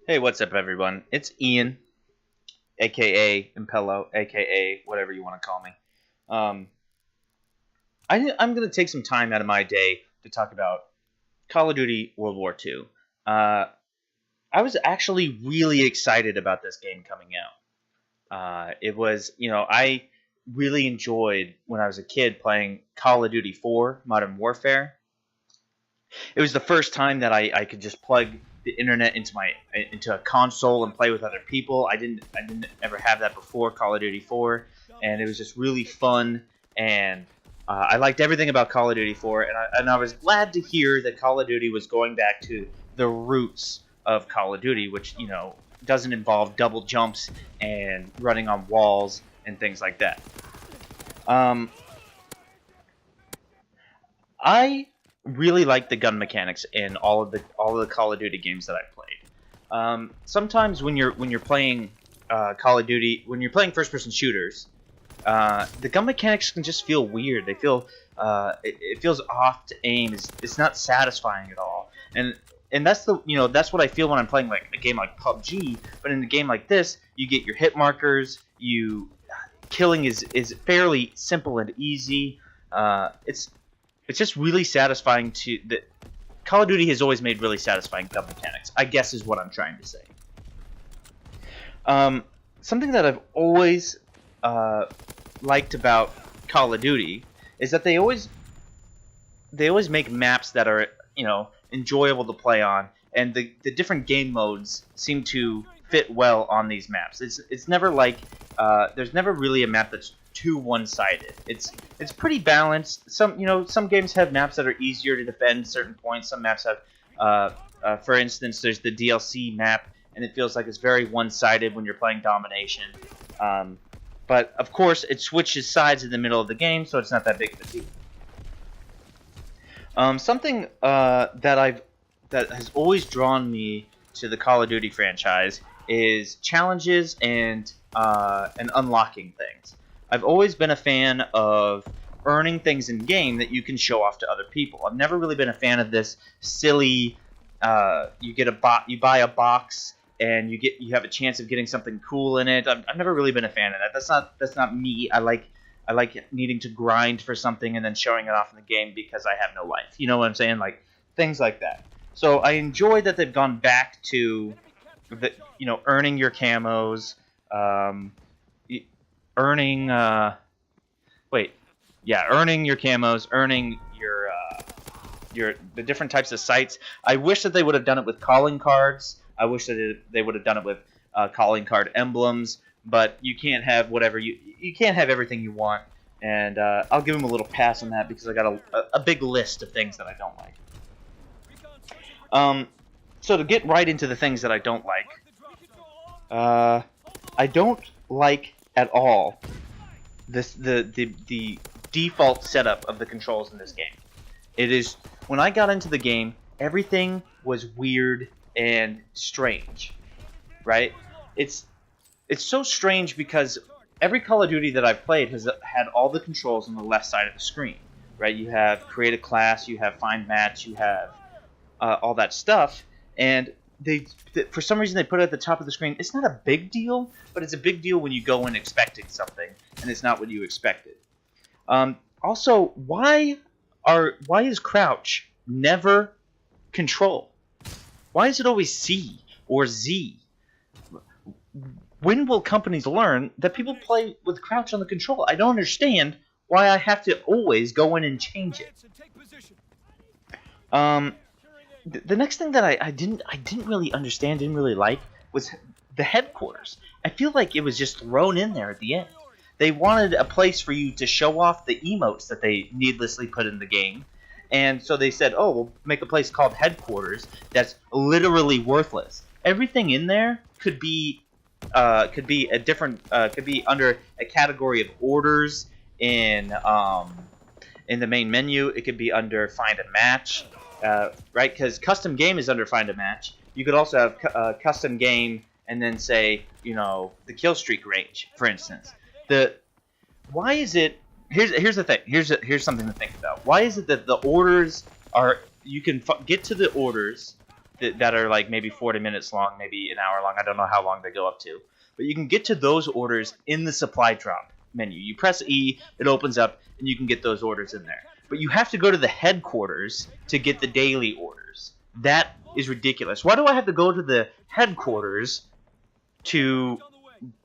Hey, what's up, everyone? It's Ian, aka Impello, aka whatever you want to call me. Um, I'm going to take some time out of my day to talk about Call of Duty World War II. I was actually really excited about this game coming out. I really enjoyed when I was a kid playing Call of Duty 4 Modern Warfare. It was the first time that I could just plug the internet into a console and play with other people. I didn't ever have that before Call of Duty 4, and it was just really fun. And I liked everything about Call of Duty 4, and I was glad to hear that Call of Duty was going back to the roots of Call of Duty, which doesn't involve double jumps and running on walls and things like that. I really like the gun mechanics in all of the Call of Duty games that I've played. Sometimes when you're playing Call of Duty, when you're playing first-person shooters, the gun mechanics can just feel weird. They feel it feels off to aim. It's not satisfying at all. And that's that's what I feel when I'm playing like a game like PUBG. But in a game like this, you get your hit markers. Killing is fairly simple and easy. It's just really satisfying Call of Duty has always made really satisfying gun mechanics, I guess is what I'm trying to say. Something that I've always liked about Call of Duty is that they always make maps that are enjoyable to play on, and the different game modes seem to fit well on these maps. It's never like there's never really a map that's too one-sided. It's pretty balanced. Some games have maps that are easier to defend certain points. Some maps have, for instance, there's the DLC map, and it feels like it's very one-sided when you're playing domination. But of course, it switches sides in the middle of the game, so it's not that big of a deal. Something that has always drawn me to the Call of Duty franchise is challenges and unlocking things. I've always been a fan of earning things in game that you can show off to other people. I've never really been a fan of this silly. You buy a box and you have a chance of getting something cool in it. I've never really been a fan of that. That's not me. I like needing to grind for something and then showing it off in the game because I have no life. You know what I'm saying? Like things like that. So I enjoy that they've gone back to earning your camos. Earning your camos, earning the different types of sites. I wish that they would have done it with calling cards. I wish that they would have done it with calling card emblems. But you can't have whatever you can't have everything you want. And I'll give them a little pass on that because I got a big list of things that I don't like. So to get right into the things that I don't like, I don't like at all the default setup of the controls in this game. It is when I got into the game, everything was weird and strange, right? It's so strange because every Call of Duty that I've played has had all the controls on the left side of the screen, right? You have create a class, you have find match, you have all that stuff, and for some reason they put it at the top of the screen. It's not a big deal, but it's a big deal when you go in expecting something and it's not what you expected. Also, why is crouch never control? Why is it always C or Z? When will companies learn that people play with crouch on the control? I don't understand why I have to always go in and change it. The next thing that I didn't really understand, didn't really like, was the headquarters. I feel like it was just thrown in there at the end. They wanted a place for you to show off the emotes that they needlessly put in the game, and so they said, "Oh, we'll make a place called headquarters that's literally worthless." Everything in there could be a different could be under a category of orders in the main menu. It could be under find a match. Right, because custom game is under find a match. You could also have custom game and then say, the kill streak range, for instance. Why is it? Here's the thing. Here's something to think about. Why is it that the orders are? You can get to the orders that are like maybe 40 minutes long, maybe an hour long. I don't know how long they go up to. But you can get to those orders in the supply drop menu. You press E, it opens up, and you can get those orders in there. But you have to go to the headquarters to get the daily orders. That is ridiculous. Why do I have to go to the headquarters to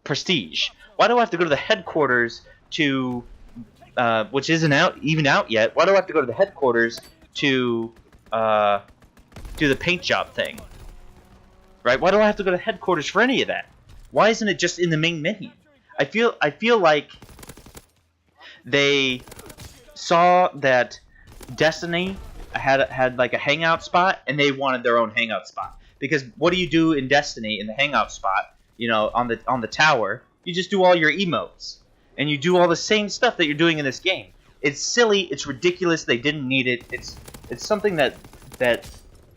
Prestige? Why do I have to go to the headquarters to, which isn't even out yet? Why do I have to go to the headquarters to do the paint job thing? Right? Why do I have to go to headquarters for any of that? Why isn't it just in the main menu? I feel like they saw that Destiny had like a hangout spot, and they wanted their own hangout spot. Because what do you do in Destiny in the hangout spot? You know, on the tower, you just do all your emotes, and you do all the same stuff that you're doing in this game. It's silly. It's ridiculous. They didn't need it. It's something that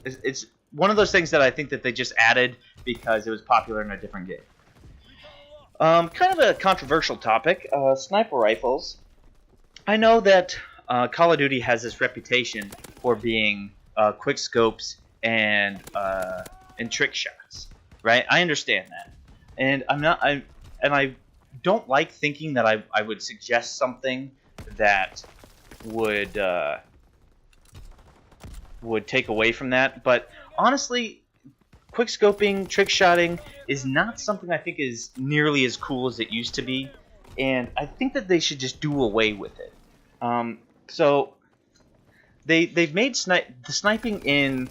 it's one of those things that I think that they just added because it was popular in a different game. Kind of a controversial topic, sniper rifles. I know that Call of Duty has this reputation for being quick scopes and trick shots, right? I understand that, and I don't like thinking that I would suggest something that would take away from that. But honestly, quick scoping, trick shotting is not something I think is nearly as cool as it used to be, and I think that they should just do away with it. So they've made the sniping in.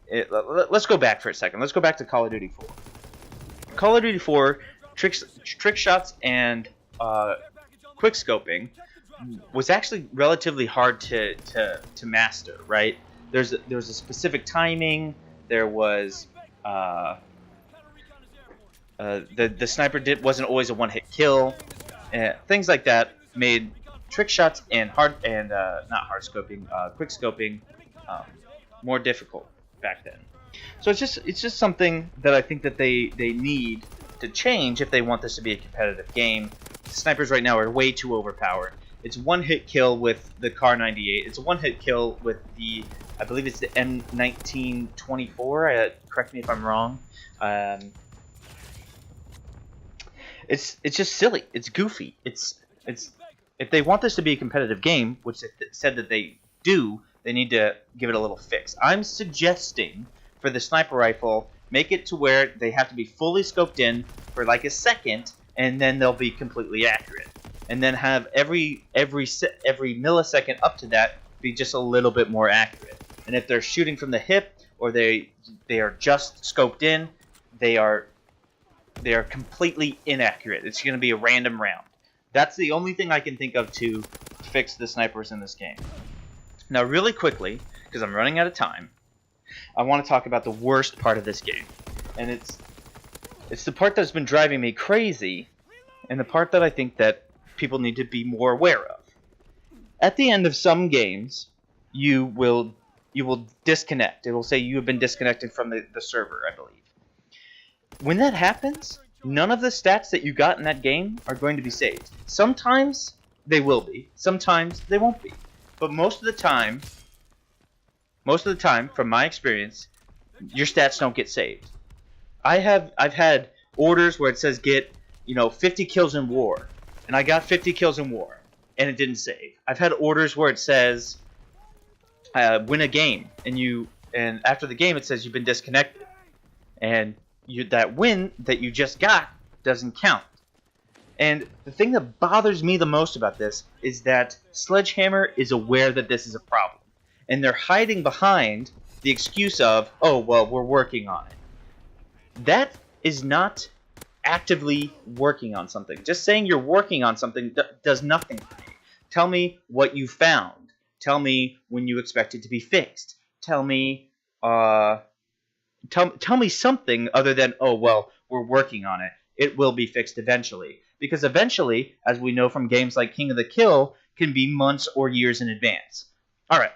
Let's go back for a second. Let's go back to Call of Duty 4. Call of Duty 4 trick shots and quick scoping was actually relatively hard to master. Right? There was a specific timing. There was the sniper wasn't always a one-hit kill. Things like that made trick shots and quick scoping more difficult back then. So it's just something that I think that they need to change if they want this to be a competitive game. Snipers right now are way too overpowered. It's one-hit kill with the Kar 98. It's a one-hit kill with the, I believe it's the M1924. Correct me if I'm wrong. It's just silly. It's goofy. It's if they want this to be a competitive game, which they said that they do, they need to give it a little fix. I'm suggesting for the sniper rifle, make it to where they have to be fully scoped in for like a second, and then they'll be completely accurate. And then have every millisecond up to that be just a little bit more accurate. And if they're shooting from the hip or they are just scoped in, they are completely inaccurate. It's going to be a random round. That's the only thing I can think of to fix the snipers in this game. Now, really quickly, because I'm running out of time, I want to talk about the worst part of this game. And it's the part that's been driving me crazy, and the part that I think that people need to be more aware of. At the end of some games, you will disconnect. It will say you have been disconnected from the server, I believe. When that happens, none of the stats that you got in that game are going to be saved. Sometimes they will be. Sometimes they won't be. But most of the time, from my experience, your stats don't get saved. I've had orders where it says get 50 kills in war, and I got 50 kills in war, and it didn't save. I've had orders where it says win a game, and after the game it says you've been disconnected, and that win that you just got doesn't count. And the thing that bothers me the most about this is that Sledgehammer is aware that this is a problem, and they're hiding behind the excuse of, oh, well, we're working on it. That is not actively working on something. Just saying you're working on something does nothing for me. Tell me what you found. Tell me when you expect it to be fixed. Tell me tell me something other than, oh, well, we're working on it. It will be fixed eventually. Because eventually, as we know from games like King of the Kill, can be months or years in advance. Alright.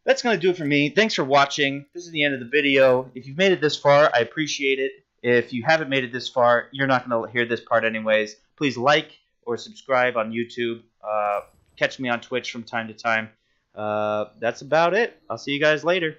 That's going to do it for me. Thanks for watching. This is the end of the video. If you've made it this far, I appreciate it. If you haven't made it this far, you're not going to hear this part anyways. Please like or subscribe on YouTube. Catch me on Twitch from time to time. That's about it. I'll see you guys later.